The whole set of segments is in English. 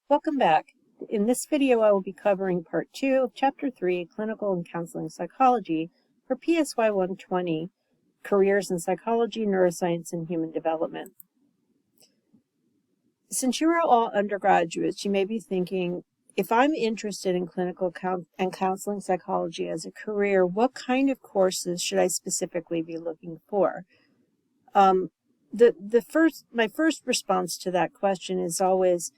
Welcome back. In this video, I will be covering Part 2 of Chapter 3, Clinical and Counseling Psychology for PSY 120, Careers in Psychology, Neuroscience, and Human Development. Since you are all undergraduates, you may be thinking, if I'm interested in clinical and counseling psychology as a career, what kind of courses should I specifically be looking for? My first response to that question is always,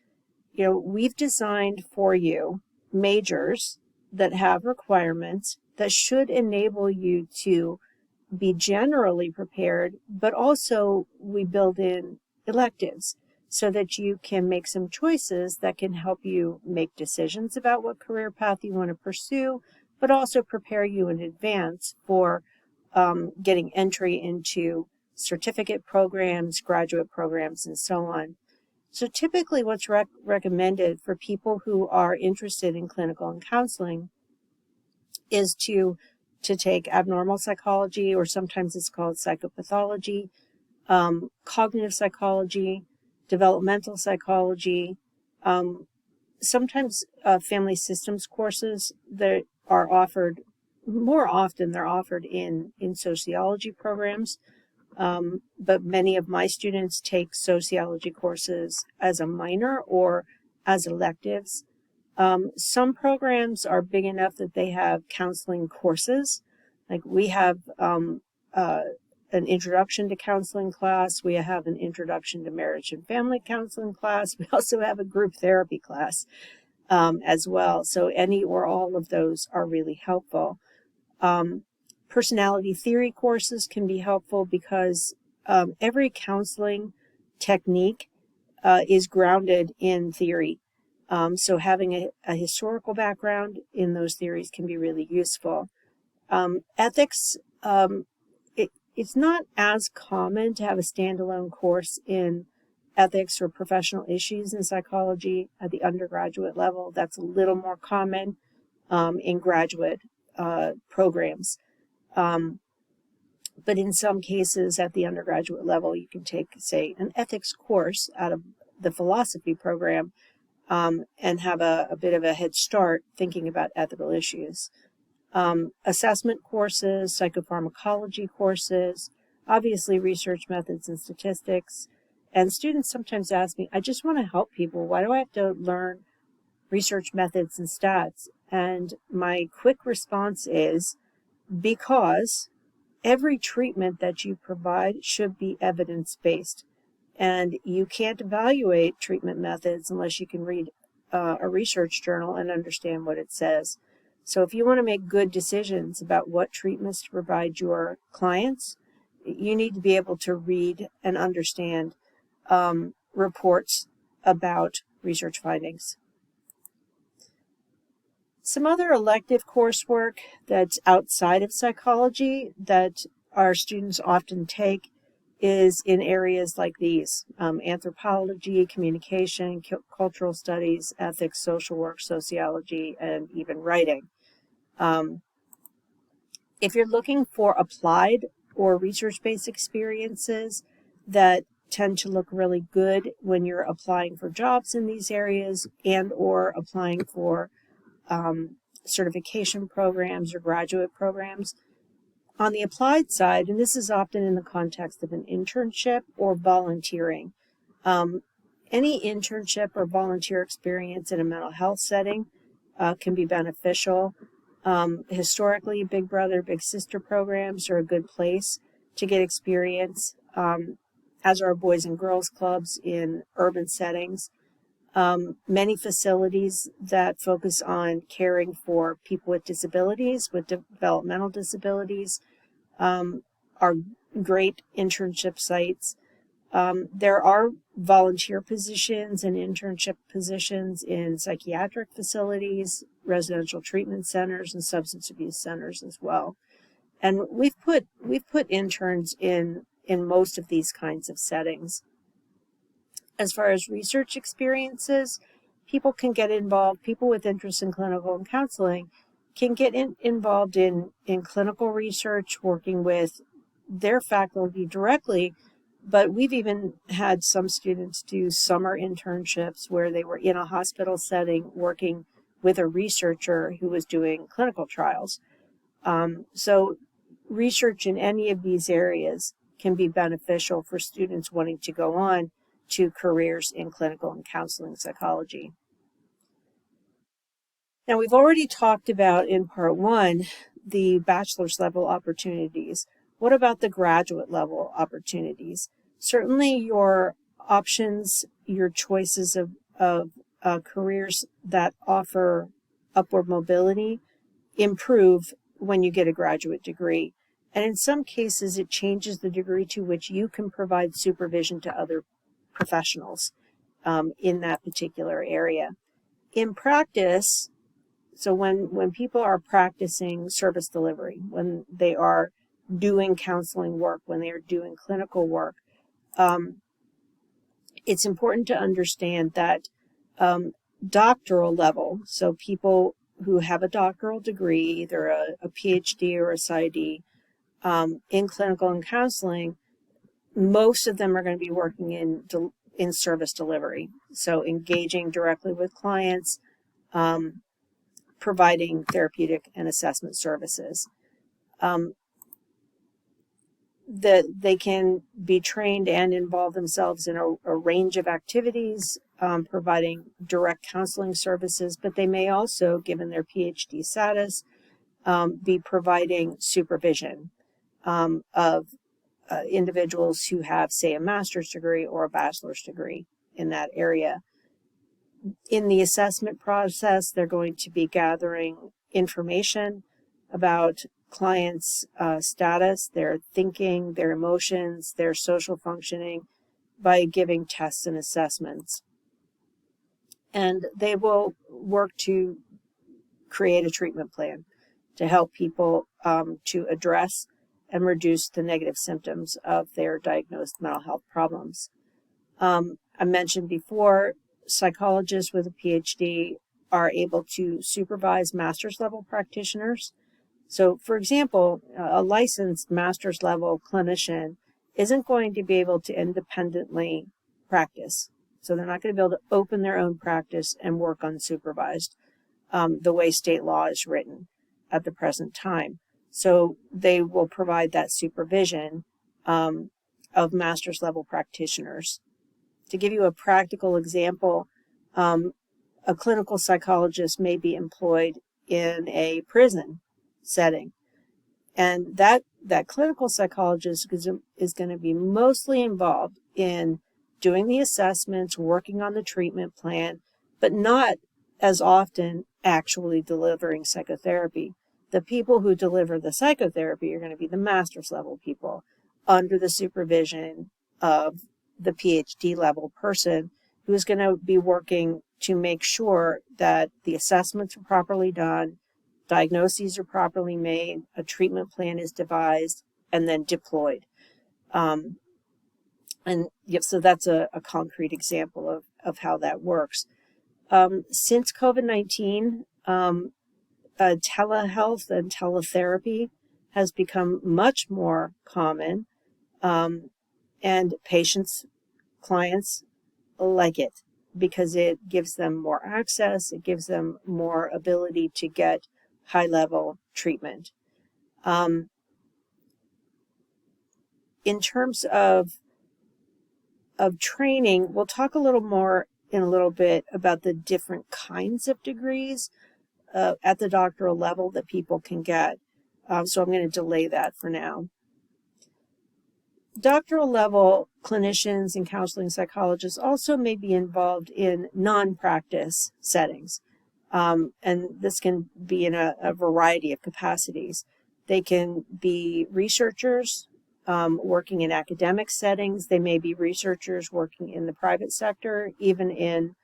we've designed for you majors that have requirements that should enable you to be generally prepared, but also we build in electives so that you can make some choices that can help you make decisions about what career path you want to pursue, but also prepare you in advance for getting entry into certificate programs, graduate programs, and so on. So typically what's recommended for people who are interested in clinical and counseling is to take abnormal psychology, or sometimes it's called psychopathology, cognitive psychology, developmental psychology, sometimes family systems courses that are offered, more often they're offered in sociology programs. But many of my students take sociology courses as a minor or as electives. Some programs are big enough that they have counseling courses. Like we have an introduction to counseling class. We have an introduction to marriage and family counseling class. We also have a group therapy class as well. So any or all of those are really helpful. Personality theory courses can be helpful because every counseling technique is grounded in theory. So having a historical background in those theories can be really useful. Ethics, it's not as common to have a standalone course in ethics or professional issues in psychology at the undergraduate level. That's a little more common in graduate programs. But in some cases at the undergraduate level, you can take, say, an ethics course out of the philosophy program and have a bit of a head start thinking about ethical issues. Assessment courses, psychopharmacology courses, obviously research methods and statistics. And students sometimes ask me, I just want to help people. Why do I have to learn research methods and stats? And my quick response is, because every treatment that you provide should be evidence-based. And you can't evaluate treatment methods unless you can read a research journal and understand what it says. So if you want to make good decisions about what treatments to provide your clients, you need to be able to read and understand reports about research findings. Some other elective coursework that's outside of psychology that our students often take is in areas like these: anthropology, communication, cultural studies, ethics, social work, sociology, and even writing. If you're looking for applied or research-based experiences that tend to look really good when you're applying for jobs in these areas and or applying for certification programs or graduate programs. On the applied side, and this is often in the context of an internship or volunteering, any internship or volunteer experience in a mental health setting can be beneficial. Historically, Big Brother, Big Sister programs are a good place to get experience, as are Boys and Girls Clubs in urban settings. Many facilities that focus on caring for people with disabilities, with developmental disabilities, are great internship sites. There are volunteer positions and internship positions in psychiatric facilities, residential treatment centers, and substance abuse centers as well. And we've put interns in most of these kinds of settings. As far as research experiences, people can get involved, people with interest in clinical and counseling can get involved in clinical research, working with their faculty directly But we've even had some students do summer internships where they were in a hospital setting working with a researcher who was doing clinical trials. So research in any of these areas can be beneficial for students wanting to go on to careers in clinical and counseling psychology. Now, we've already talked about in part one the bachelor's level opportunities. What about the graduate level opportunities? Certainly your options, your choices of careers that offer upward mobility improve when you get a graduate degree. And in some cases, it changes the degree to which you can provide supervision to other professionals in that particular area. In practice, so when people are practicing service delivery, when they are doing counseling work, when they are doing clinical work, it's important to understand that doctoral level, so people who have a doctoral degree, either a PhD or a PsyD, in clinical and counseling, most of them are going to be working in service delivery. So engaging directly with clients, providing therapeutic and assessment services. That they can be trained and involve themselves in a range of activities, providing direct counseling services, but they may also, given their PhD status, be providing supervision of individuals who have, say, a master's degree or a bachelor's degree in that area. In the assessment process, they're going to be gathering information about clients' status, their thinking, their emotions, their social functioning by giving tests and assessments. And they will work to create a treatment plan to help people to address and reduce the negative symptoms of their diagnosed mental health problems. I mentioned before, psychologists with a PhD are able to supervise master's level practitioners. So, for example, a licensed master's level clinician isn't going to be able to independently practice. So they're not going to be able to open their own practice and work unsupervised the way state law is written at the present time. So they will provide that supervision of master's level practitioners. To give you a practical example, a clinical psychologist may be employed in a prison setting, and that clinical psychologist is going to be mostly involved in doing the assessments, working on the treatment plan, but not as often actually delivering psychotherapy. The people who deliver the psychotherapy are going to be the master's level people under the supervision of the PhD level person who is going to be working to make sure that the assessments are properly done, diagnoses are properly made, a treatment plan is devised, and then deployed. So that's a concrete example of how that works. Since COVID-19, telehealth and teletherapy has become much more common, and patients, clients like it because it gives them more access, it gives them more ability to get high-level treatment. In terms of training, we'll talk a little more in a little bit about the different kinds of degrees at the doctoral level that people can get. So I'm going to delay that for now. Doctoral level clinicians and counseling psychologists also may be involved in non-practice settings. And this can be in a variety of capacities. They can be researchers working in academic settings. They may be researchers working in the private sector, even in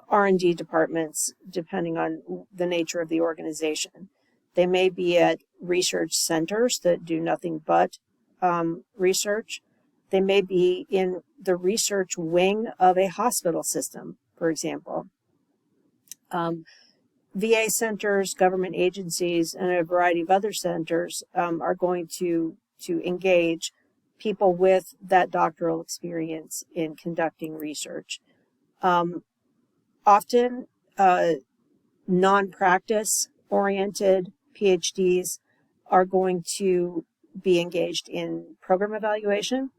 R&D departments, depending on the nature of the organization. They may be at research centers that do nothing but research. They may be in the research wing of a hospital system, for example. VA centers, government agencies, and a variety of other centers are going to engage people with that doctoral experience in conducting research. Often, non-practice oriented PhDs are going to be engaged in program evaluation.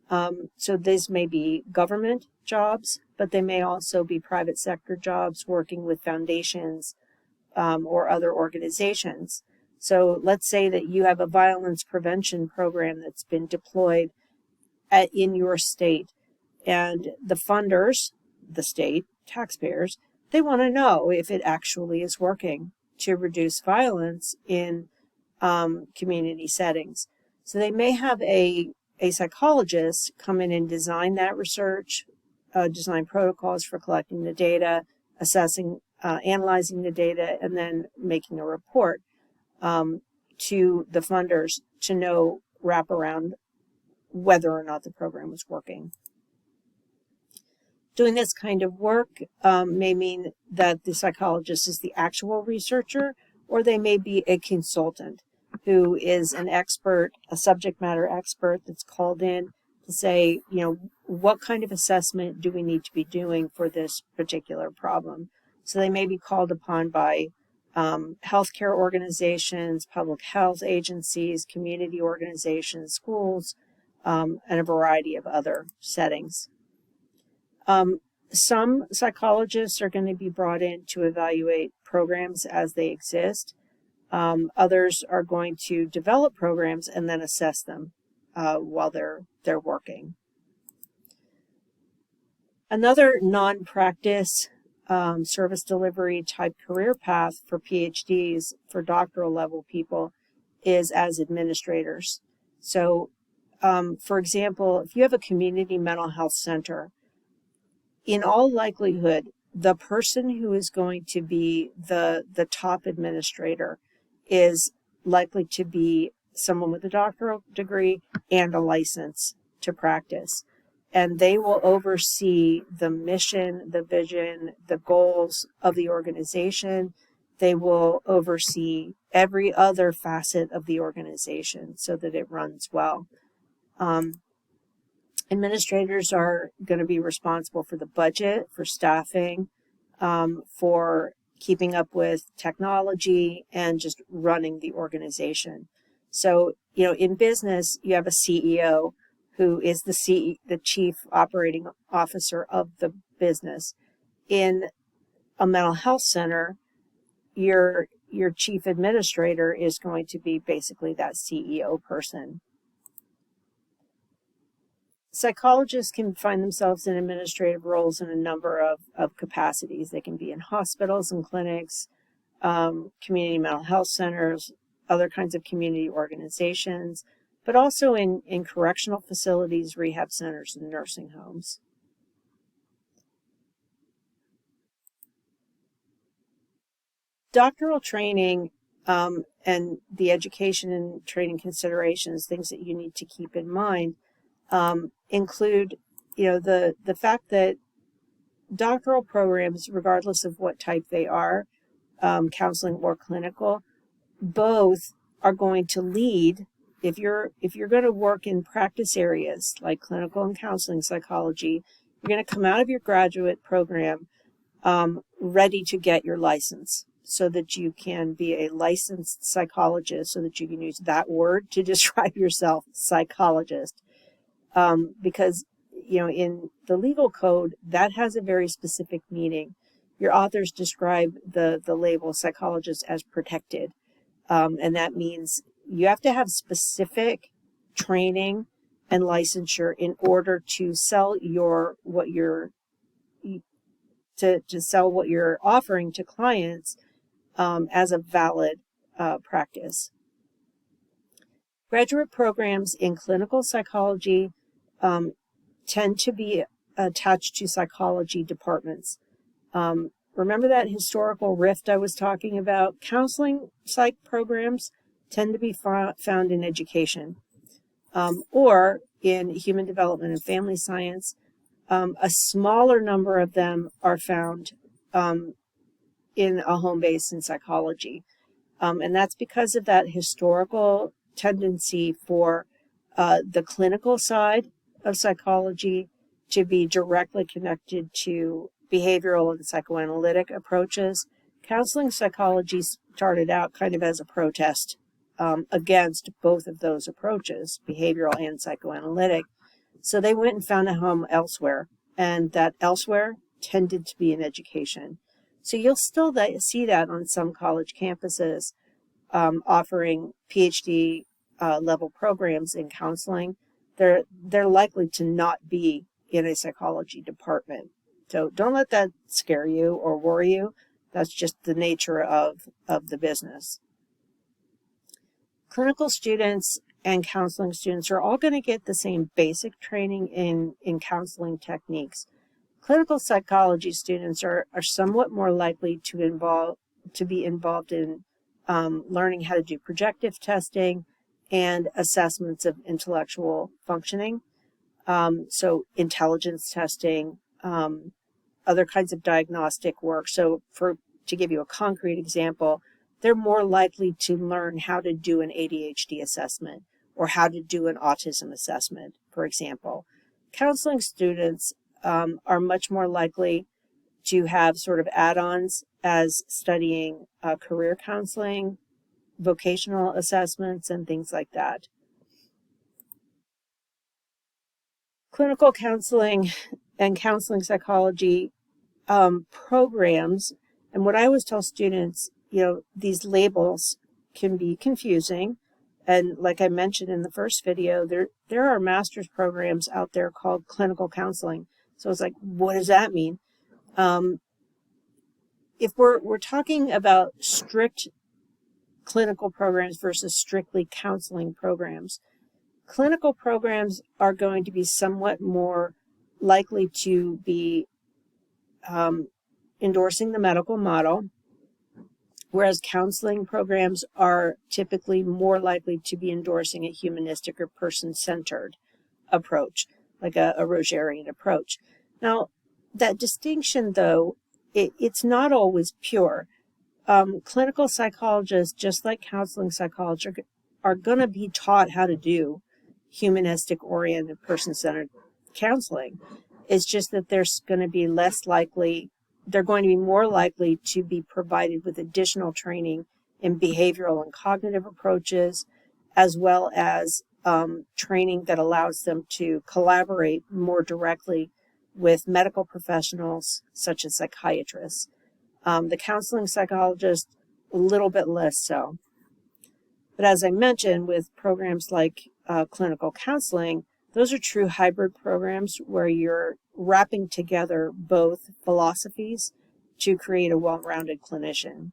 So these may be government jobs, but they may also be private sector jobs working with foundations or other organizations. So let's say that you have a violence prevention program that's been deployed in your state, and the funders, the state, taxpayers, they want to know if it actually is working to reduce violence in community settings. So they may have a psychologist come in and design that research, design protocols for collecting the data, assessing, analyzing the data, and then making a report to the funders to know, wrap around whether or not the program was working. Doing this kind of work may mean that the psychologist is the actual researcher, or they may be a consultant who is an expert, a subject matter expert that's called in to say, what kind of assessment do we need to be doing for this particular problem? So they may be called upon by healthcare organizations, public health agencies, community organizations, schools, and a variety of other settings. Some psychologists are going to be brought in to evaluate programs as they exist. Others are going to develop programs and then assess them while they're working. Another non-practice service delivery type career path for PhDs, for doctoral level people, is as administrators. So, for example, if you have a community mental health center, in all likelihood, the person who is going to be the top administrator is likely to be someone with a doctoral degree and a license to practice. And they will oversee the mission, the vision, the goals of the organization. They will oversee every other facet of the organization so that it runs well. Administrators are going to be responsible for the budget, for staffing, for keeping up with technology, and just running the organization. So, in business, you have a CEO who is the chief operating officer of the business. In a mental health center, your chief administrator is going to be basically that CEO person. Psychologists can find themselves in administrative roles in a number of capacities. They can be in hospitals and clinics, community mental health centers, other kinds of community organizations, but also in correctional facilities, rehab centers, and nursing homes. Doctoral training and the education and training considerations, things that you need to keep in mind, include, the fact that doctoral programs, regardless of what type they are, counseling or clinical, both are going to lead. If you're going to work in practice areas like clinical and counseling psychology, you're going to come out of your graduate program ready to get your license, so that you can be a licensed psychologist, so that you can use that word to describe yourself, psychologist. Because, in the legal code, that has a very specific meaning. Your authors describe the label psychologist as protected. And that means you have to have specific training and licensure in order to sell what you're offering to clients as a valid practice. Graduate programs in clinical psychology tend to be attached to psychology departments. Remember that historical rift I was talking about? Counseling psych programs tend to be found in education, or in human development and family science. A smaller number of them are found in a home base in psychology. And that's because of that historical tendency for the clinical side of psychology to be directly connected to behavioral and psychoanalytic approaches. Counseling psychology started out kind of as a protest against both of those approaches, behavioral and psychoanalytic. So they went and found a home elsewhere, and that elsewhere tended to be in education. So you'll still see that on some college campuses offering PhD level programs in counseling. They're likely to not be in a psychology department. So don't let that scare you or worry you. That's just the nature of the business. Clinical students and counseling students are all going to get the same basic training in counseling techniques. Clinical psychology students are somewhat more likely to be involved in learning how to do projective testing and assessments of intellectual functioning. So intelligence testing, other kinds of diagnostic work. So to give you a concrete example, they're more likely to learn how to do an ADHD assessment or how to do an autism assessment, for example. Counseling students are much more likely to have sort of add-ons as studying career counseling, vocational assessments, and things like that. Clinical counseling and counseling psychology programs, and what I always tell students, these labels can be confusing. And like I mentioned in the first video, there are master's programs out there called clinical counseling. So it's like, what does that mean? If we're talking about strict clinical programs versus strictly counseling programs, clinical programs are going to be somewhat more likely to be endorsing the medical model, whereas counseling programs are typically more likely to be endorsing a humanistic or person-centered approach, like a Rogerian approach. Now, that distinction, though, it's not always pure. Clinical psychologists, just like counseling psychologists, are going to be taught how to do humanistic-oriented, person-centered counseling. It's just that there's going to be they're going to be more likely to be provided with additional training in behavioral and cognitive approaches, as well as training that allows them to collaborate more directly with medical professionals, such as psychiatrists. The counseling psychologist, a little bit less so. But as I mentioned, with programs like clinical counseling, those are true hybrid programs where you're wrapping together both philosophies to create a well-rounded clinician.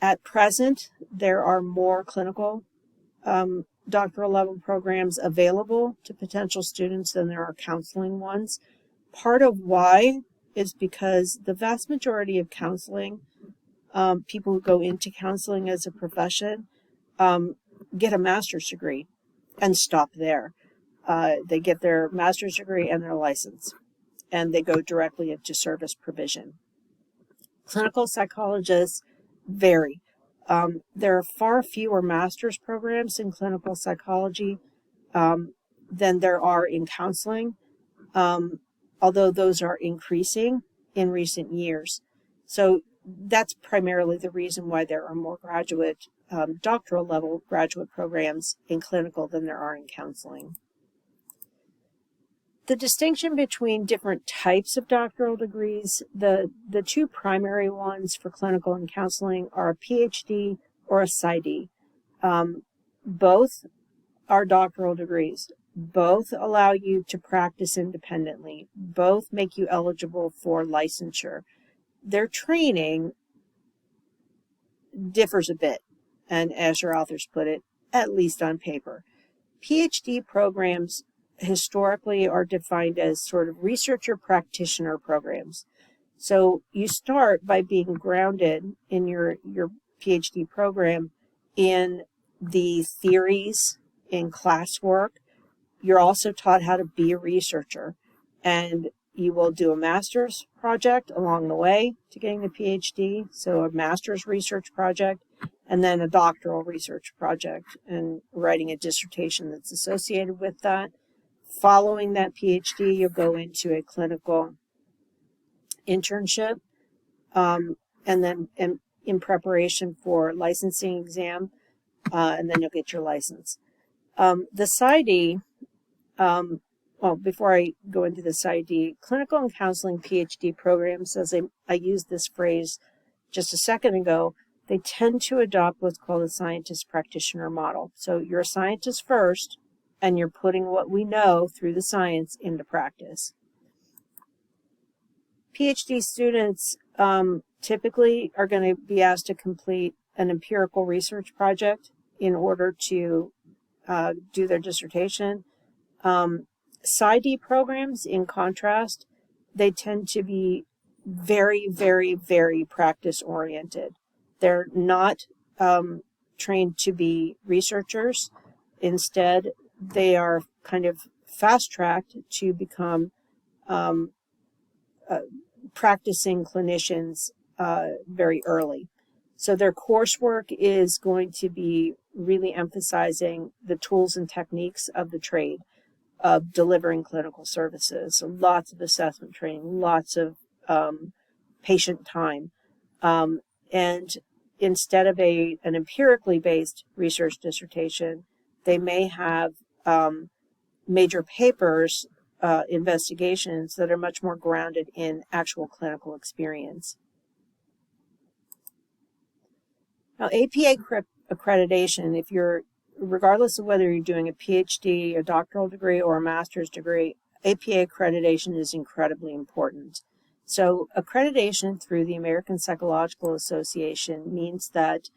At present, there are more clinical doctoral level programs available to potential students than there are counseling ones. Part of why is because the vast majority of counseling, people who go into counseling as a profession, get a master's degree and stop there. They get their master's degree and their license, and they go directly into service provision. Clinical psychologists vary. There are far fewer master's programs in clinical psychology than there are in counseling, although those are increasing in recent years. So that's primarily the reason why there are more doctoral level graduate programs in clinical than there are in counseling. The distinction between different types of doctoral degrees, the two primary ones for clinical and counseling are a PhD or a PsyD. Both are doctoral degrees. Both allow you to practice independently. Both make you eligible for licensure. Their training differs a bit, and as your authors put it, at least on paper. PhD programs historically are defined as sort of researcher practitioner programs. So you start by being grounded in your PhD program in the theories, in classwork. You're also taught how to be a researcher, and you will do a master's project along the way to getting the PhD, so a master's research project, and then a doctoral research project and writing a dissertation that's associated with that. Following that PhD, you'll go into a clinical internship, and then in preparation for licensing exam, and then you'll get your license. The PsyD, well, before I go into the PsyD, clinical and counseling PhD programs, as I used this phrase just a second ago, they tend to adopt what's called a scientist practitioner model. So you're a scientist first, and you're putting what we know through the science into practice. PhD students typically are going to be asked to complete an empirical research project in order to do their dissertation. PsyD programs, in contrast, they tend to be very, very, very practice-oriented. They're not trained to be researchers. Instead, they are kind of fast-tracked to become practicing clinicians very early. So their coursework is going to be really emphasizing the tools and techniques of the trade of delivering clinical services. So lots of assessment training, lots of patient time. And instead of an empirically based research dissertation, they may have major papers, investigations that are much more grounded in actual clinical experience. Now, APA accreditation, if you're, regardless of whether you're doing a PhD, a doctoral degree, or a master's degree, APA accreditation is incredibly important. So accreditation through the American Psychological Association means that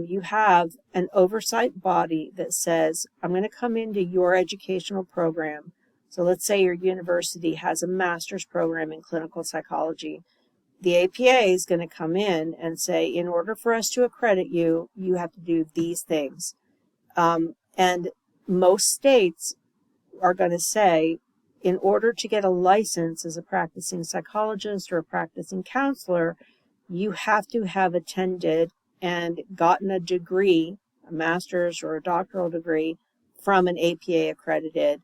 you have an oversight body that says, I'm going to come into your educational program. So let's say your university has a master's program in clinical psychology. The APA is going to come in and say, in order for us to accredit you, you have to do these things. And most states are going to say, in order to get a license as a practicing psychologist or a practicing counselor, you have to have attended and gotten a degree, a master's or a doctoral degree, from an APA accredited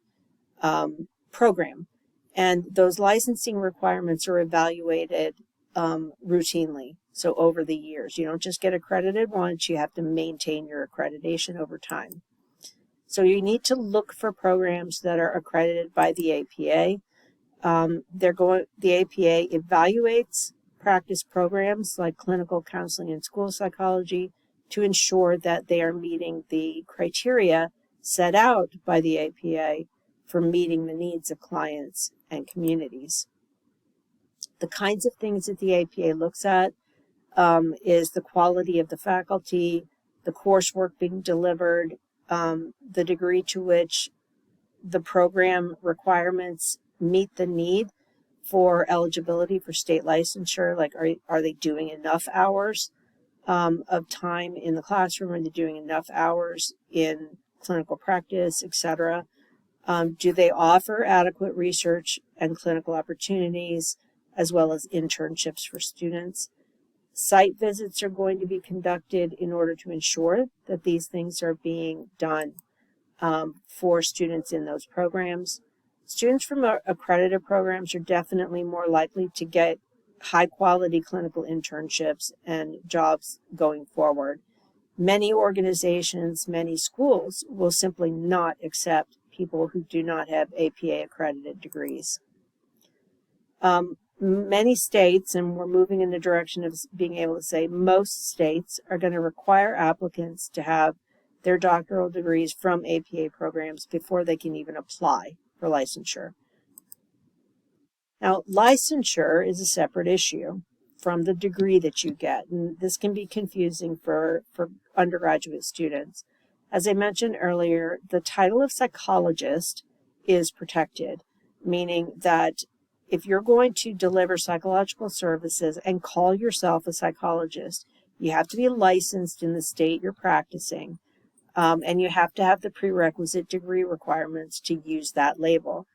program. And those licensing requirements are evaluated routinely. So over the years, you don't just get accredited once, you have to maintain your accreditation over time. So you need to look for programs that are accredited by the APA. The APA evaluates practice programs like clinical counseling and school psychology to ensure that they are meeting the criteria set out by the APA for meeting the needs of clients and communities. The kinds of things that the APA looks at is the quality of the faculty, the coursework being delivered, the degree to which the program requirements meet the need for eligibility for state licensure. Like, are they doing enough hours of time in the classroom? Are they doing enough hours in clinical practice, etc.? Do they offer adequate research and clinical opportunities, as well as internships for students? Site visits are going to be conducted in order to ensure that these things are being done for students in those programs. Students from accredited programs are definitely more likely to get high-quality clinical internships and jobs going forward. Many organizations, many schools will simply not accept people who do not have APA-accredited degrees. Many states, and we're moving in the direction of being able to say most states, are going to require applicants to have their doctoral degrees from APA programs before they can even apply for licensure. Now, licensure is a separate issue from the degree that you get, and this can be confusing for undergraduate students. As I mentioned earlier, the title of psychologist is protected, meaning that if you're going to deliver psychological services and call yourself a psychologist, you have to be licensed in the state you're practicing, and you have to have the prerequisite degree requirements to use that label.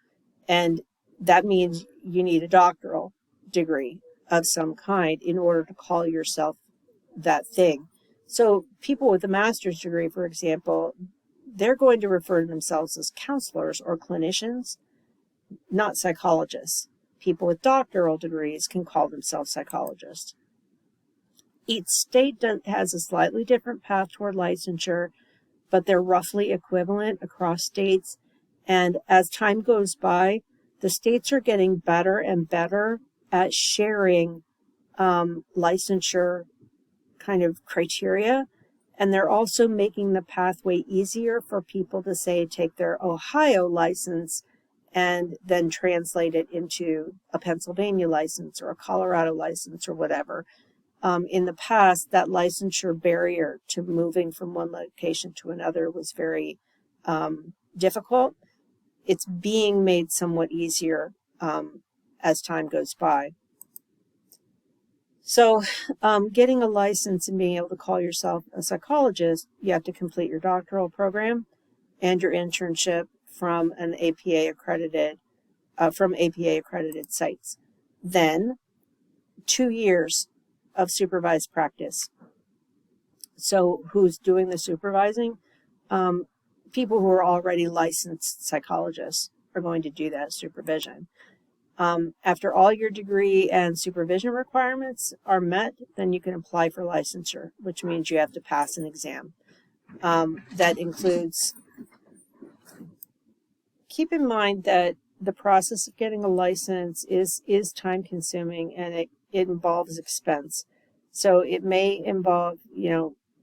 And that means you need a doctoral degree of some kind in order to call yourself that thing. So people with a master's degree, for example, they're going to refer to themselves as counselors or clinicians, not psychologists. People with doctoral degrees can call themselves psychologists. Each state has a slightly different path toward licensure, but they're roughly equivalent across states. And as time goes by, the states are getting better and better at sharing licensure kind of criteria. And they're also making the pathway easier for people to say, take their Ohio license and then translate it into a Pennsylvania license or a Colorado license or whatever. In the past, that licensure barrier to moving from one location to another was very difficult. It's being made somewhat easier as time goes by. So getting a license and being able to call yourself a psychologist, you have to complete your doctoral program and your internship from an APA accredited sites. Then 2 years of supervised practice. So who's doing the supervising? People who are already licensed psychologists are going to do that supervision. After all your degree and supervision requirements are met, then you can apply for licensure, which means you have to pass an exam. That includes, keep in mind that the process of getting a license is time consuming, and it involves expense. So it may involve,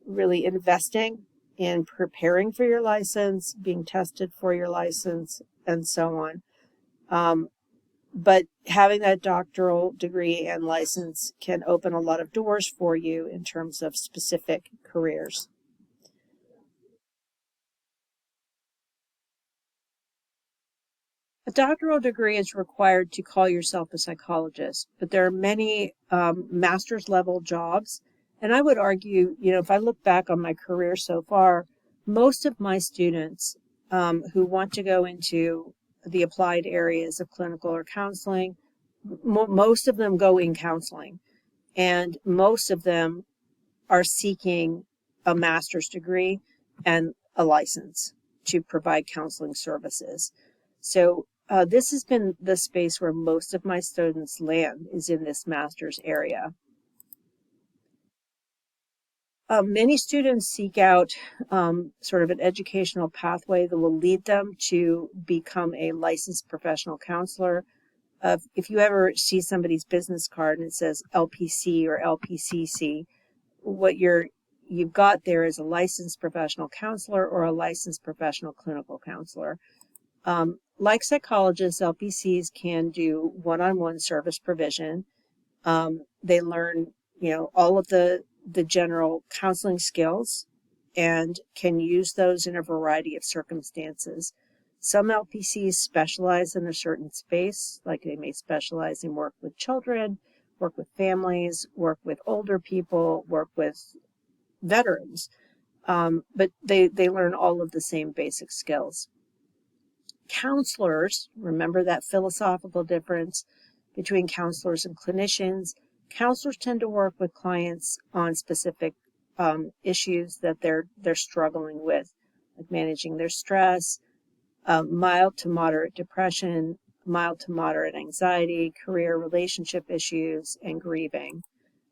really investing in preparing for your license, being tested for your license, and so on. But having that doctoral degree and license can open a lot of doors for you in terms of specific careers. A doctoral degree is required to call yourself a psychologist, but there are many master's level jobs. And I would argue, if I look back on my career so far, most of my students who want to go into the applied areas of clinical or counseling, most of them go in counseling, and most of them are seeking a master's degree and a license to provide counseling services. So this has been the space where most of my students land, is in this master's area. Many students seek out sort of an educational pathway that will lead them to become a licensed professional counselor. If you ever see somebody's business card and it says LPC or LPCC, what you've got there is a licensed professional counselor or a licensed professional clinical counselor. Like psychologists, LPCs can do one-on-one service provision. They learn, all of the general counseling skills and can use those in a variety of circumstances. Some LPCs specialize in a certain space, like they may specialize in work with children, work with families, work with older people, work with veterans, but they learn all of the same basic skills. Counselors, remember that philosophical difference between counselors and clinicians. Counselors tend to work with clients on specific issues that they're struggling with, like managing their stress, mild to moderate depression, mild to moderate anxiety, career relationship issues, and grieving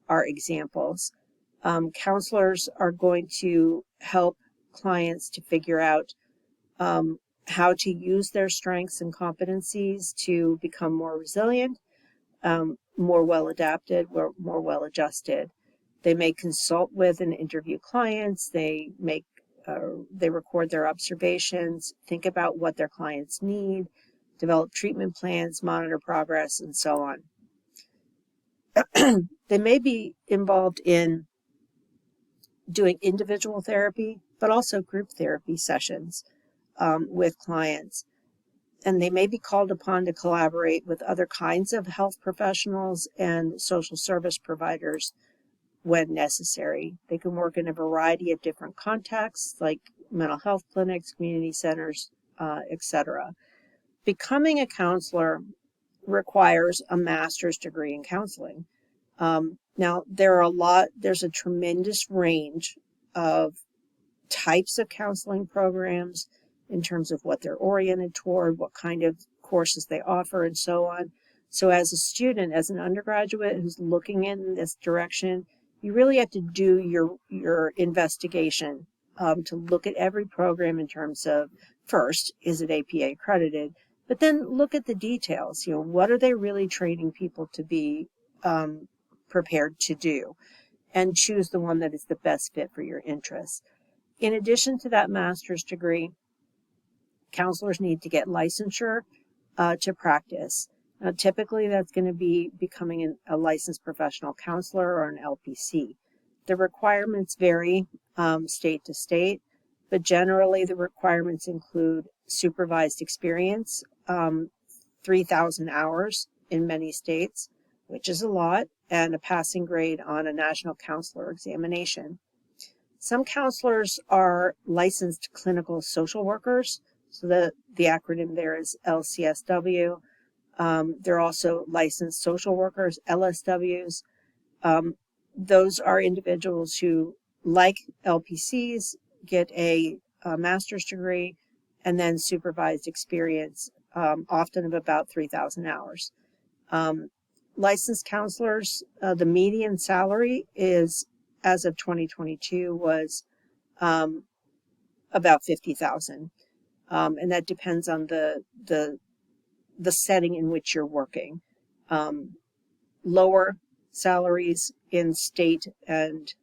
are examples. Counselors are going to help clients to figure out how to use their strengths and competencies to become more resilient, more well adapted, more well adjusted. They may consult with and interview clients. They record their observations, think about what their clients need, develop treatment plans, monitor progress, and so on. They may be involved in doing individual therapy, but also group therapy sessions with clients. And they may be called upon to collaborate with other kinds of health professionals and social service providers when necessary. They can work in a variety of different contexts, like mental health clinics, community centers, etc. Becoming a counselor requires a master's degree in counseling. Now, there's a tremendous range of types of counseling programs, in terms of what they're oriented toward, what kind of courses they offer, and so on. So as a student, as an undergraduate who's looking in this direction, you really have to do your investigation to look at every program in terms of, first, is it APA accredited? But then look at the details. What are they really training people to be prepared to do? And choose the one that is the best fit for your interests. In addition to that master's degree, counselors need to get licensure to practice. Now, typically, that's going to be becoming a licensed professional counselor or an LPC. The requirements vary state to state, but generally the requirements include supervised experience, 3,000 hours in many states, which is a lot, and a passing grade on a national counselor examination. Some counselors are licensed clinical social workers, so the acronym there is LCSW. They're also licensed social workers, LSWs. Those are individuals who, like LPCs, get a master's degree and then supervised experience, often of about 3,000 hours. Licensed counselors, the median salary is, as of 2022, was about 50,000, and that depends on the setting in which you're working. Lower salaries in state and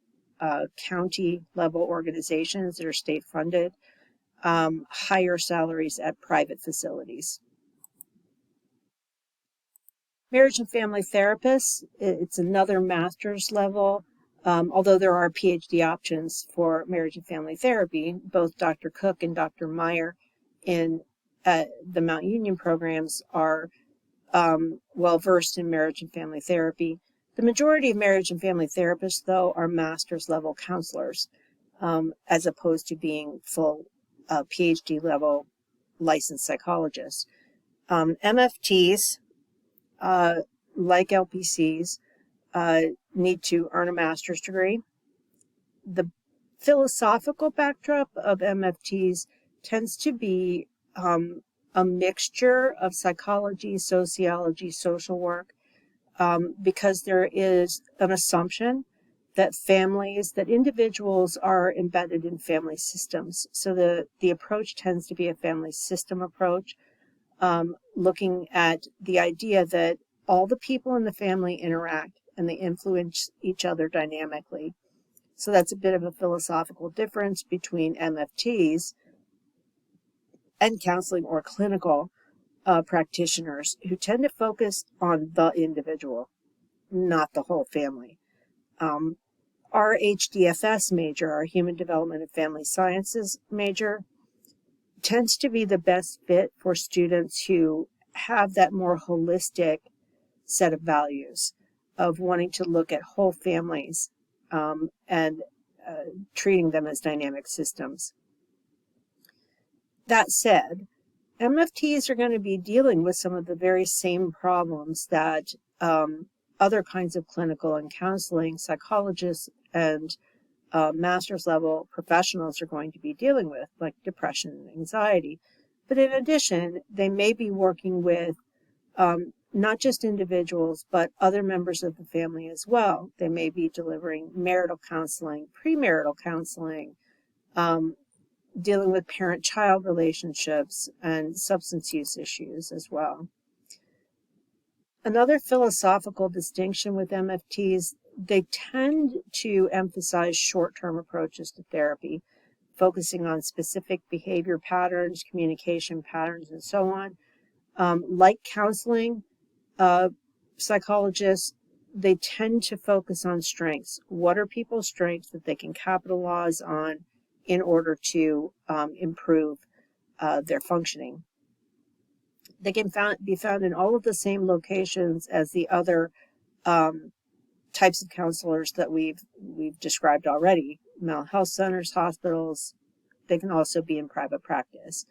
county level organizations that are state funded, higher salaries at private facilities. Marriage and family therapists, it's another master's level, although there are PhD options for marriage and family therapy. Both Dr. Cook and Dr. Meyer in the Mount Union programs are well versed in marriage and family therapy. The majority of marriage and family therapists, though, are master's level counselors, as opposed to being full PhD level licensed psychologists. MFTs, like LPCs, need to earn a master's degree. The philosophical backdrop of MFTs tends to be a mixture of psychology, sociology, social work, because there is an assumption that individuals are embedded in family systems. So the approach tends to be a family system approach, looking at the idea that all the people in the family interact and they influence each other dynamically. So that's a bit of a philosophical difference between MFTs and counseling or clinical practitioners, who tend to focus on the individual, not the whole family. Our HDFS major, our Human Development and Family Sciences major, tends to be the best fit for students who have that more holistic set of values of wanting to look at whole families and treating them as dynamic systems. That said, MFTs are going to be dealing with some of the very same problems that other kinds of clinical and counseling psychologists and master's level professionals are going to be dealing with, like depression and anxiety. But in addition, they may be working with not just individuals, but other members of the family as well. They may be delivering marital counseling, premarital counseling, dealing with parent-child relationships and substance use issues as well. Another philosophical distinction with MFTs, they tend to emphasize short-term approaches to therapy, focusing on specific behavior patterns, communication patterns, and so on. Like counseling, psychologists, they tend to focus on strengths. What are people's strengths that they can capitalize on in order to improve their functioning? They can be found in all of the same locations as the other types of counselors that we've described already. Mental health centers, hospitals. They can also be in private practice.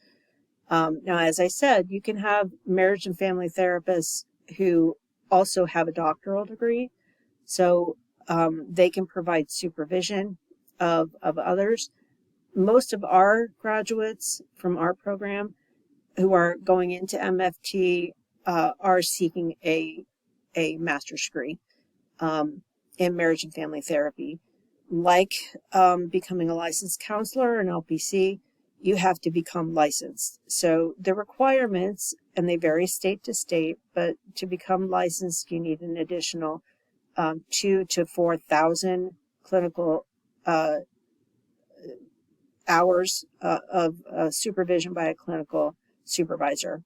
Now, as I said, you can have marriage and family therapists who also have a doctoral degree, so they can provide supervision of others. Most of our graduates from our program who are going into MFT are seeking a master's degree in marriage and family therapy. Like becoming a licensed counselor, an LPC, you have to become licensed. So the requirements, and they vary state to state, but to become licensed, you need an additional 2,000 to 4,000 clinical hours of supervision by a clinical supervisor.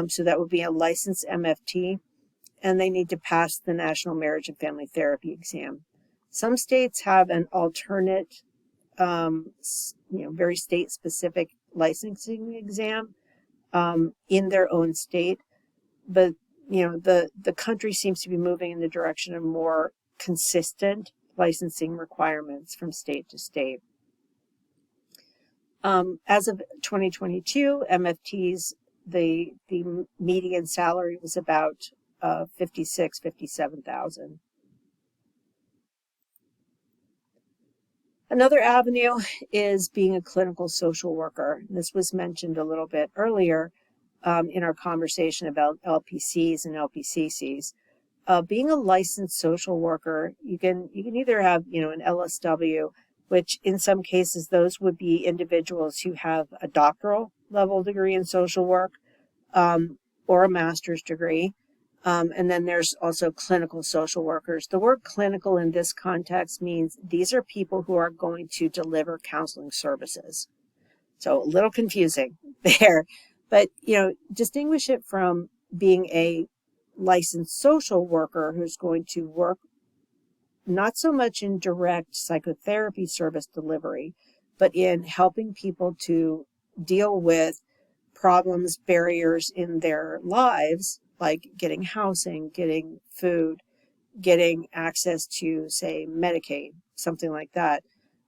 So that would be a licensed MFT, and they need to pass the National Marriage and Family Therapy exam. Some states have an alternate, very state-specific licensing exam in their own state, but the country seems to be moving in the direction of more consistent licensing requirements from state to state. As of 2022, MFTs, the median salary was about $57,000. Another avenue is being a clinical social worker. This was mentioned a little bit earlier in our conversation about LPCs and LPCCs. Being a licensed social worker, you can either have an LSW, which in some cases those would be individuals who have a doctoral level degree in social work or a master's degree. And then there's also clinical social workers. The word clinical in this context means these are people who are going to deliver counseling services. So a little confusing there, but distinguish it from being a licensed social worker who's going to work not so much in direct psychotherapy service delivery, but in helping people to deal with problems, barriers in their lives, like getting housing, getting food, getting access to, say, Medicaid, something like that.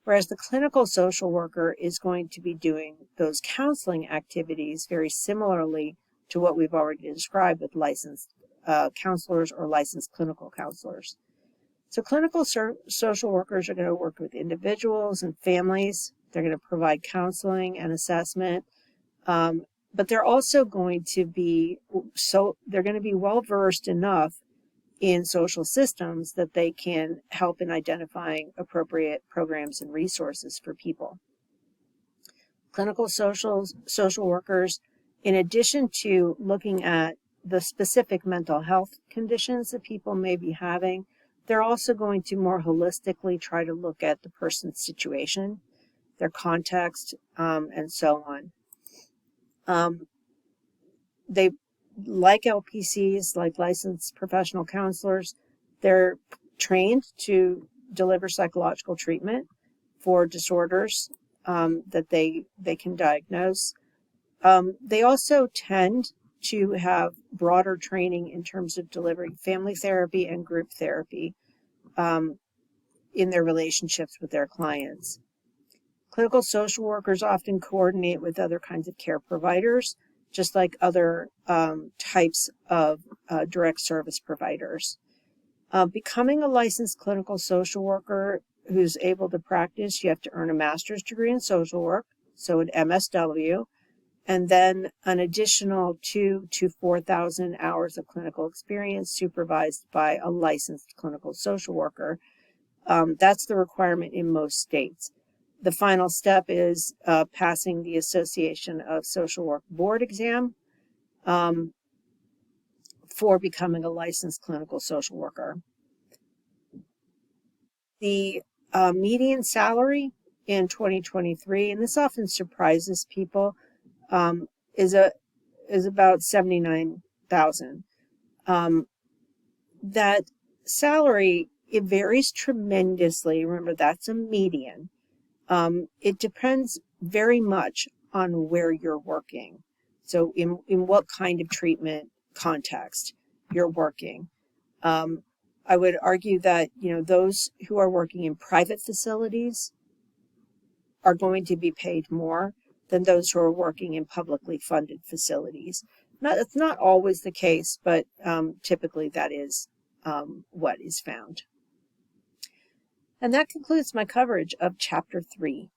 Whereas the clinical social worker is going to be doing those counseling activities very similarly to what we've already described with licensed counselors or licensed clinical counselors. So clinical social workers are going to work with individuals and families. They're going to provide counseling and assessment. But they're also going to be well versed enough in social systems that they can help in identifying appropriate programs and resources for people. Clinical social workers, in addition to looking at the specific mental health conditions that people may be having, they're also going to more holistically try to look at the person's situation, their context, and so on. They, like LPCs, like licensed professional counselors, they're trained to deliver psychological treatment for disorders that they can diagnose. They also tend to have broader training in terms of delivering family therapy and group therapy in their relationships with their clients. Clinical social workers often coordinate with other kinds of care providers, just like other types of direct service providers. Becoming a licensed clinical social worker who's able to practice, you have to earn a master's degree in social work, so an MSW, and then an additional 2,000 to 4,000 hours of clinical experience supervised by a licensed clinical social worker. That's the requirement in most states. The final step is passing the Association of Social Work Board exam for becoming a licensed clinical social worker. The median salary in 2023, and this often surprises people, is about $79,000. That salary, it varies tremendously. Remember, that's a median. It depends very much on where you're working. So in what kind of treatment context you're working. I would argue that, those who are working in private facilities are going to be paid more than those who are working in publicly funded facilities. It's not always the case, but typically that is what is found. And that concludes my coverage of Chapter 3.